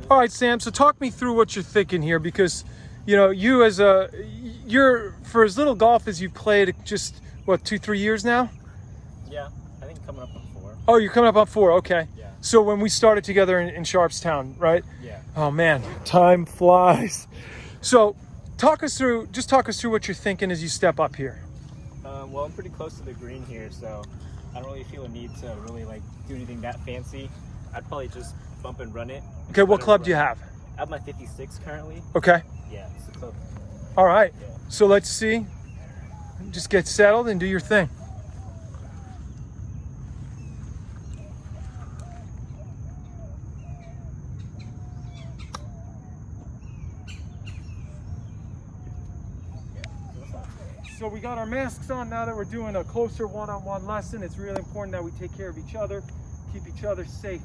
All right, Sam, so talk me through what you're thinking here, because, you're, for as little golf as you've played, just, what, 2, 3 years now? Yeah, I think coming up on 4. Oh, you're coming up on 4, okay. Yeah. So when we started together in Sharpstown, right? Yeah. Oh man, time flies. So talk us through what you're thinking as you step up here. Well, I'm pretty close to the green here, so I don't really feel a need to really do anything that fancy. I'd probably just bump and run it. Okay, what club do you have? I have my 56 currently. Okay. Yeah, it's the club. All right. Yeah. So let's see. Just get settled and do your thing. So we got our masks on now that we're doing a closer one-on-one lesson. It's really important that we take care of each other, keep each other safe.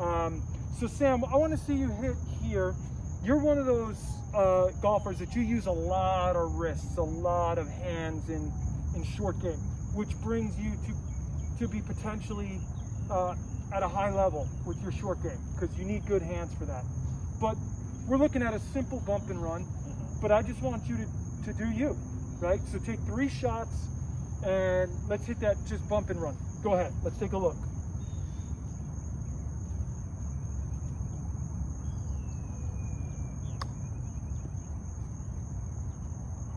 So Sam, I want to see you hit here. You're one of those golfers that you use a lot of wrists, a lot of hands in short game, which brings you to be potentially at a high level with your short game, because you need good hands for that. But we're looking at a simple bump and run, but I just want you to do you. Right, so take 3 shots and let's hit that just bump and run. Go ahead, let's take a look.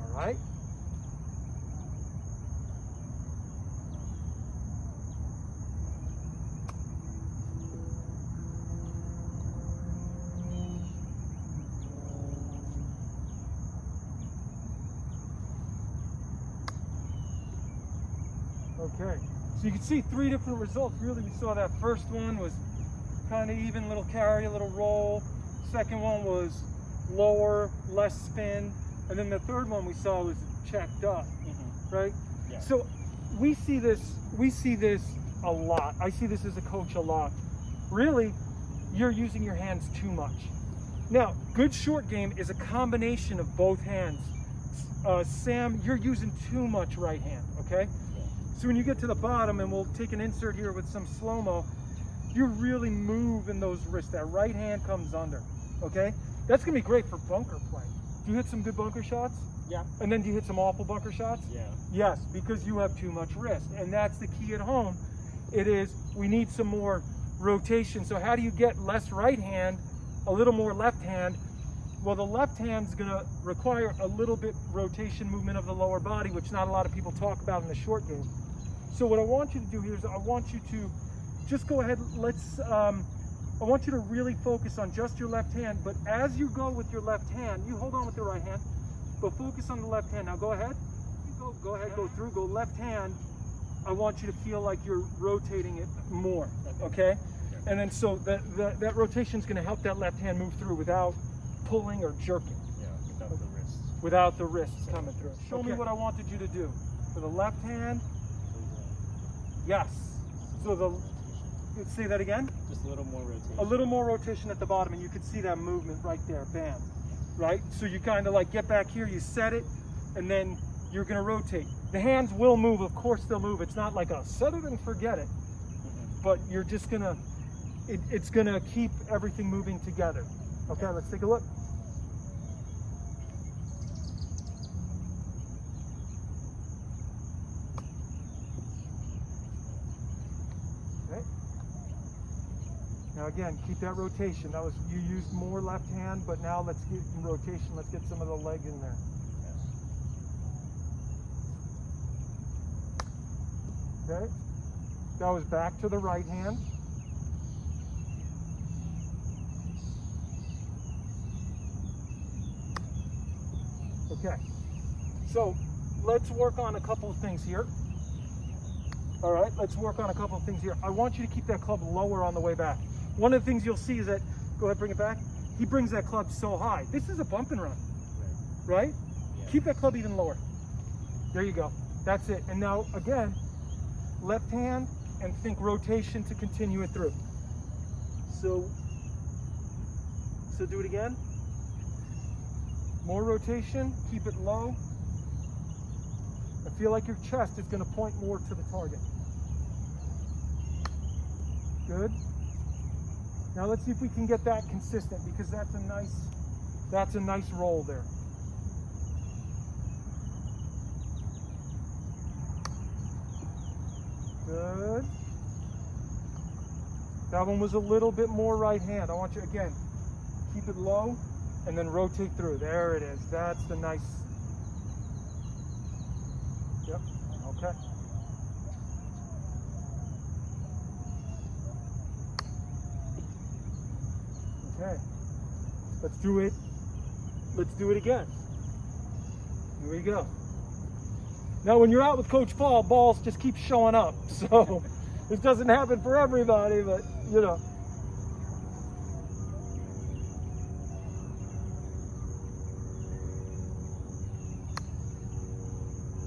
All right. Okay, so you can see 3 different results. Really, we saw that first one was kind of even, little carry, a little roll. Second one was lower, less spin. And then the third one we saw was checked up, right? Yeah. So we see this a lot. I see this as a coach a lot. Really, you're using your hands too much. Now, good short game is a combination of both hands. Sam, you're using too much right hand, okay? So when you get to the bottom, and we'll take an insert here with some slow-mo, you're really moving those wrists. That right hand comes under, okay? That's gonna be great for bunker play. Do you hit some good bunker shots? Yeah. And then do you hit some awful bunker shots? Yeah. Yes, because you have too much wrist. And that's the key at home. It is, we need some more rotation. So how do you get less right hand, a little more left hand? Well, the left hand's gonna require a little bit rotation movement of the lower body, which not a lot of people talk about in the short game. So what I want you to do here is I want you to just go ahead, I want you to really focus on just your left hand, but as you go with your left hand, you hold on with the right hand, but focus on the left hand. Now go ahead, go ahead, go through, go left hand. I want you to feel like you're rotating it more, okay? And then so that rotation is gonna help that left hand move through without pulling or jerking. Yeah, without the wrists. Without the wrists coming through. Show me what I wanted you to do. For the left hand, yes. So let's say that again. Just a little more rotation. A little more rotation at the bottom, and you can see that movement right there, bam. Right? So you kind of like get back here, you set it, and then you're gonna rotate. The hands will move, of course they'll move. It's not like a set it and forget it, but you're just gonna, it's gonna keep everything moving together. Okay, let's take a look. Okay. Now again, keep that rotation. That was, you used more left hand, but now let's get in rotation. Let's get some of the leg in there. Okay. That was back to the right hand. Okay, so let's work on a couple of things here. All right, let's work on a couple of things here. I want you to keep that club lower on the way back. One of the things you'll see is that, go ahead, bring it back. He brings that club so high. This is a bump and run, right? Yeah. Keep that club even lower. There you go. That's it. And now, again, left hand, and think rotation to continue it through. So do it again. More rotation, keep it low. I feel like your chest is going to point more to the target. Good. Now let's see if we can get that consistent, because that's a nice roll there. Good. That one was a little bit more right hand. I want you, again, keep it low and then rotate through. There it is. That's the nice. Yep. Okay. Okay. Let's do it. Let's do it again. Here we go. Now, when you're out with Coach Paul, balls just keep showing up. So this doesn't happen for everybody, but you know.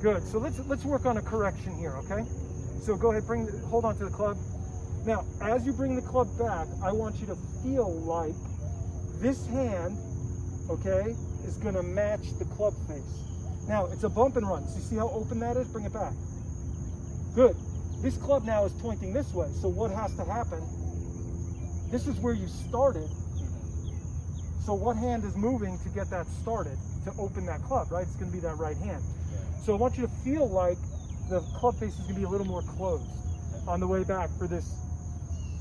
Good. So let's work on a correction here, okay? So go ahead, hold on to the club. Now, as you bring the club back, I want you to feel like this hand, okay, is going to match the club face. Now, it's a bump and run. So you see how open that is? Bring it back. Good. This club now is pointing this way. So what has to happen? This is where you started. So what hand is moving to get that started, to open that club, right? It's going to be that right hand. Yeah. So I want you to feel like the club face is going to be a little more closed on the way back for this.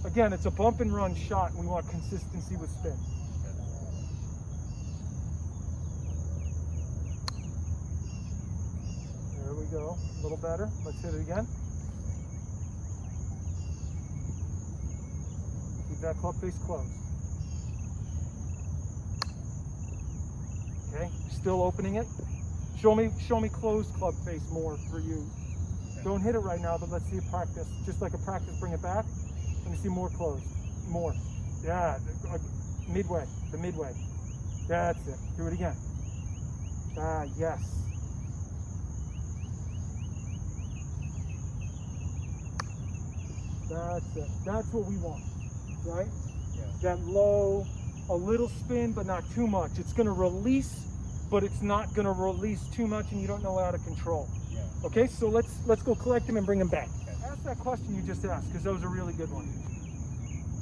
Again, it's a bump and run shot, and we want consistency with spin. There we go, a little better. Let's hit it again. Keep that club face closed. Okay, still opening it. Show me closed club face more for you. Don't hit it right now, but let's see a practice. Just like a practice, bring it back. Let me see more closed. More. Yeah, midway, the midway. That's it. Do it again. Ah, yes. That's it. That's what we want, right? Yeah. That low, a little spin, but not too much. It's going to release, but it's not going to release too much, and you don't know how to control. Yeah. Okay, so let's go collect them and bring them back. Okay. Ask that question you just asked, because that was a really good one.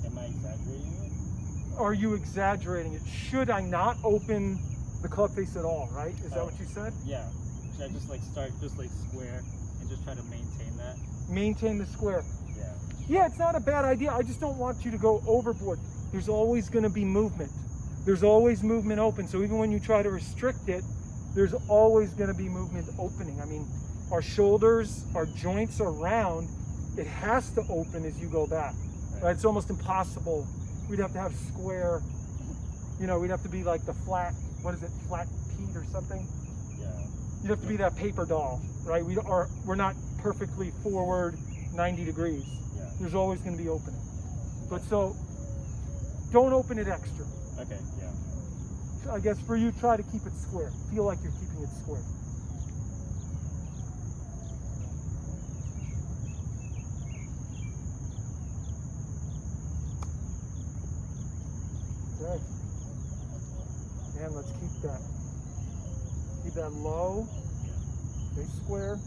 Am I exaggerating it? Are you exaggerating it? Should I not open the club face at all, right? Is that what you said? Yeah. Should I just like start just like square and just try to maintain that? Maintain the square. Yeah. Yeah, it's not a bad idea. I just don't want you to go overboard. There's always going to be movement. There's always movement open. So even when you try to restrict it, there's always going to be movement opening. I mean, our shoulders, our joints are round. It has to open as you go back. Right? It's almost impossible. We'd have to have square, you know, we'd have to be like the flat, what is it, flat Pete or something? Yeah. You'd have to be that paper doll, right? We're not perfectly forward 90 degrees. Yeah. There's always going to be opening. But so, don't open it extra. Okay, yeah. I guess for you, try to keep it square. Feel like you're keeping it square. Okay. And let's keep that low. Stay square.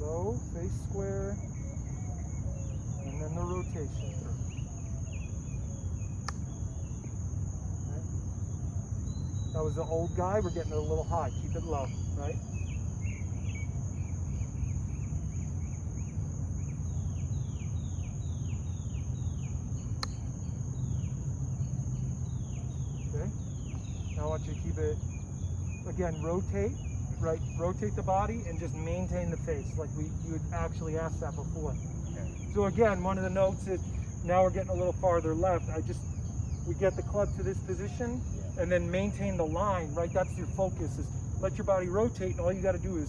Low, face square, and then the rotation through. Okay. That was the old guy. We're getting it a little high. Keep it low, right? Okay. Now I want you to keep it, again, rotate. Right, rotate the body and just maintain the face, like you had actually asked that before. Okay. So again, one of the notes is now we're getting a little farther left. We get the club to this position, yeah, and then maintain the line. Right, that's your focus. Is let your body rotate, and all you got to do is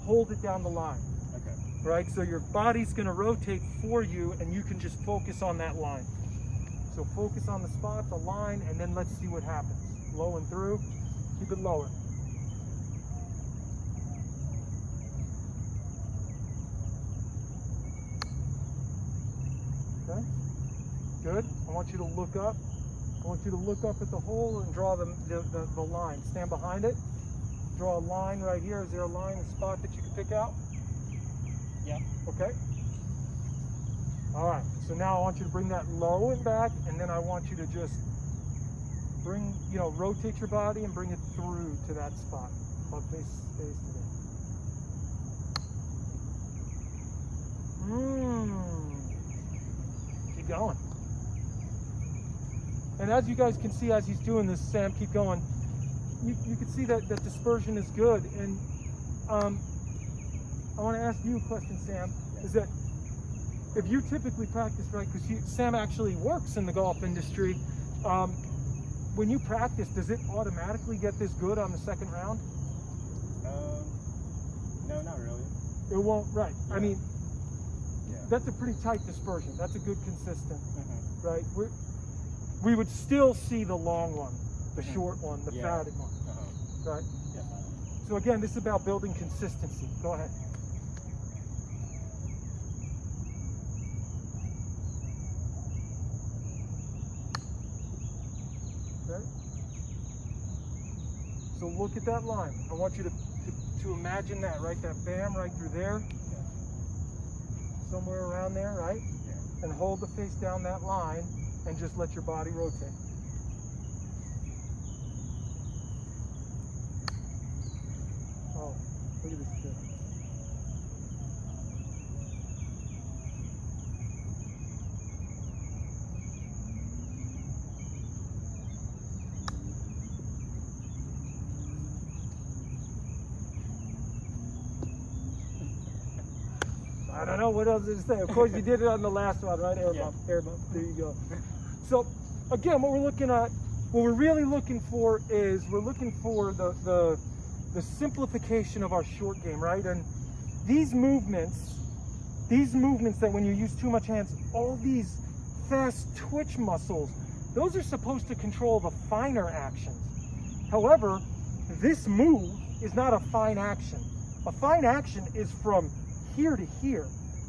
hold it down the line. Okay. Right, so your body's going to rotate for you, and you can just focus on that line. So focus on the spot, the line, and then let's see what happens. Low and through. Keep it lower. Okay, good. I want you to look up. I want you to look up at the hole and draw the line. Stand behind it. draw a line right here. Is there a line, a spot that you can pick out? Yeah. Okay. All right, so now I want you to bring that low and back, and then I want you to just bring, rotate your body and bring it through to that spot. Club face stays today. Keep going. And as you guys can see, as he's doing this, Sam, keep going. You can see that dispersion is good. And I want to ask you a question, Sam. Is that if you typically practice, right, because Sam actually works in the golf industry, when you practice, does it automatically get this good on the second round? No, not really. It won't, right. Yeah. I mean, Yeah. that's a pretty tight dispersion. That's a good consistent, right? We would still see the long one, the short one, the fatted one, right? Yeah. So again, this is about building consistency. Go ahead. Okay. So look at that line. I want you to imagine that, right? That bam right through there. Somewhere around there, right? Yeah. And hold the face down that line and just let your body rotate. Oh, look at this kid. I don't know what else to say. Of course, you did it on the last one, right? Air bump, air bump. There you go. So, again, what we're really looking for is we're looking for the simplification of our short game, right? And these movements that when you use too much hands, all these fast twitch muscles, those are supposed to control the finer actions. However, this move is not a fine action. A fine action is from here to here.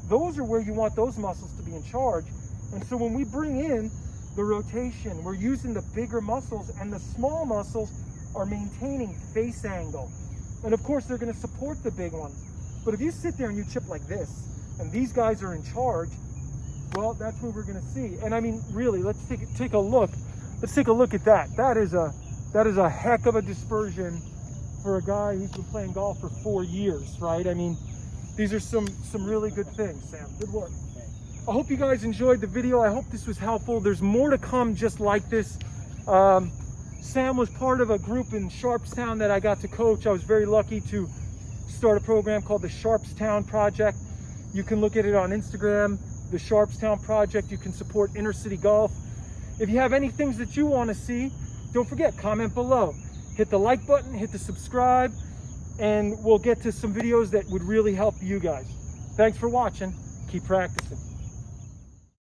Those are where you want those muscles to be in charge. And so when we bring in the rotation, we're using the bigger muscles, and the small muscles are maintaining face angle. And of course, they're going to support the big ones. But if you sit there and you chip like this, and these guys are in charge, well, that's what we're going to see. And I mean, really, let's take a look. Let's take a look at that. That is a heck of a dispersion for a guy who's been playing golf for 4 years, right? I mean, these are some really good things, Sam. Good work. I hope you guys enjoyed the video. I hope this was helpful. There's more to come just like this. Sam was part of a group in Sharpstown that I got to coach. I was very lucky to start a program called the Sharpstown Project. You can look at it on Instagram, the Sharpstown Project. You can support inner city golf. If you have any things that you want to see, don't forget, comment below. Hit the like button, hit the subscribe, and we'll get to some videos that would really help you guys. Thanks for watching. Keep practicing.